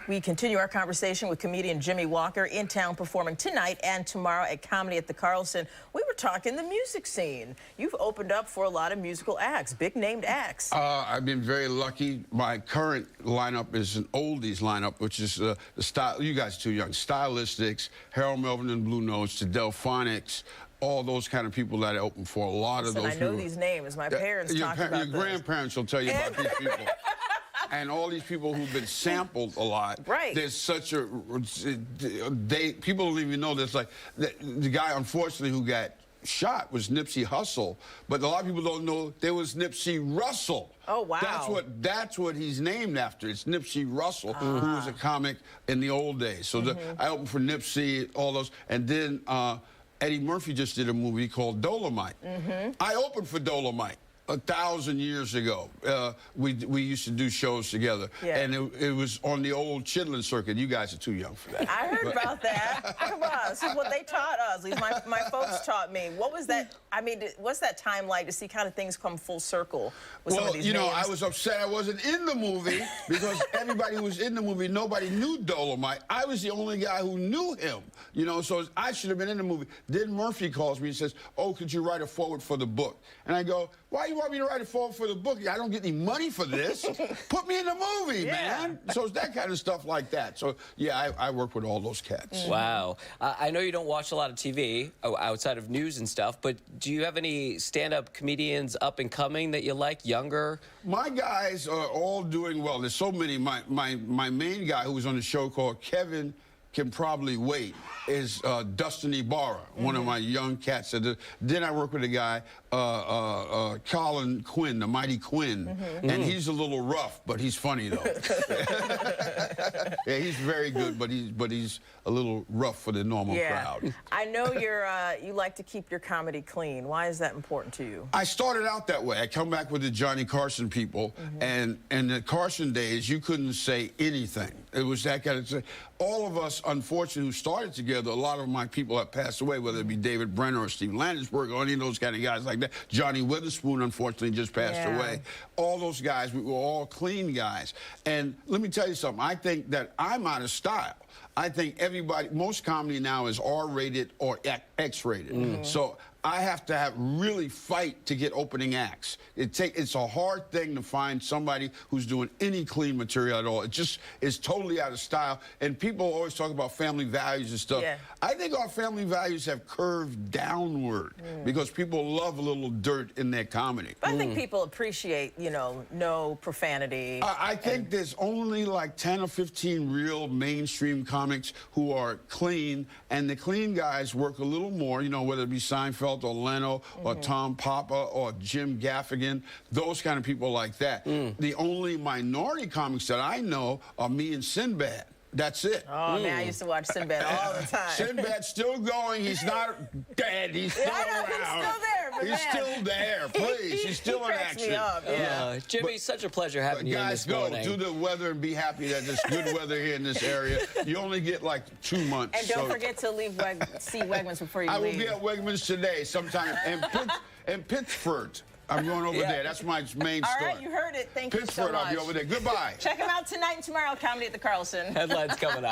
We continue our conversation with comedian Jimmie Walker, in town performing tonight and tomorrow at Comedy at the Carlson. We were talking the music scene. You've opened up for a lot of musical acts, big-named acts. I've been very lucky. My current lineup is an oldies lineup, which is the style. You guys are too young. Stylistics, Harold Melvin and Blue Notes, the Delphonics, all those kind of people that I open for. A lot of those I know people. these names. My parents talk about Your grandparents will tell you about these people. And all these people who've been sampled a lot. Right. There's such a people don't even know this. Like the guy, unfortunately, who got shot was Nipsey Hussle, but a lot of people don't know there was Nipsey Russell. Oh wow. That's what he's named after. It's Nipsey Russell, who was a comic in the old days. So I opened for Nipsey, all those, and then Eddie Murphy just did a movie called Dolomite. I opened for Dolomite 1,000 years ago. We used to do shows together, and it was on the old Chitlin circuit. You guys are too young for that. I heard about that. Come on, this is what they taught us. At least my folks taught me. What was that? I mean, what's that time like to see kind of things come full circle with some of these names? I was upset I wasn't in the movie because everybody who was in the movie, nobody knew Dolomite. I was the only guy who knew him, so I should have been in the movie. Then Murphy calls me and says, "Oh, could you write a forward for the book?" And I go, "Why do you want me to write a forward for the book? I don't get any money for this. Put me in the movie, man." So it's that kind of stuff like that. So, yeah, I work with all those cats. Wow. I know you don't watch a lot of TV outside of news and stuff, but do you have any stand-up comedians up and coming that you like, younger? My guys are all doing well. There's so many. My main guy who was on the show called Kevin Can Probably Wait is Dustin Ibarra, one of my young cats. Then I work with a guy, Colin Quinn, the Mighty Quinn, and he's a little rough, but he's funny though. Yeah, he's very good, but he's a little rough for the normal crowd. I know you like to keep your comedy clean. Why is that important to you? I started out that way. I come back with the Johnny Carson people, and in the Carson days, you couldn't say anything. It was that kind of thing. All of us, unfortunately, who started together, a lot of my people have passed away, whether it be David Brenner or Steve Landisberg or any of those kind of guys like that. Johnny Witherspoon, unfortunately, just passed away. All those guys, we were all clean guys. And let me tell you something. I think that I'm out of style. I think most comedy now is R-rated or X-rated. So I have to really fight to get opening acts. It's a hard thing to find somebody who's doing any clean material at all. It just is totally out of style. And people always talk about family values and stuff. I think our family values have curved downward because people love a little dirt in their comedy. But I think people appreciate, no profanity. I think there's only like 10 or 15 real mainstream comics who are clean, and the clean guys work a little more, whether it be Seinfeld or Leno or Tom Papa or Jim Gaffigan, those kind of people like that. The only minority comics that I know are me and Sinbad. That's it. Oh, man, I used to watch Sinbad all the time. Sinbad's still going. He's not dead. He's still around. He's still there, but he's still there. Please, he's still in action. Me up, Jimmy, such a pleasure having you in this morning. Guys, go do the weather and be happy that there's good weather here in this area. You only get like 2 months. And don't forget to see Wegmans before you leave. I will be at Wegmans today sometime. And Pittsford. I'm going over there. That's my main store. All right, you heard it. Thank you so much. Pittsford, I'll be over there. Goodbye. Check him out tonight and tomorrow, Comedy at the Carlson. Headlines coming up.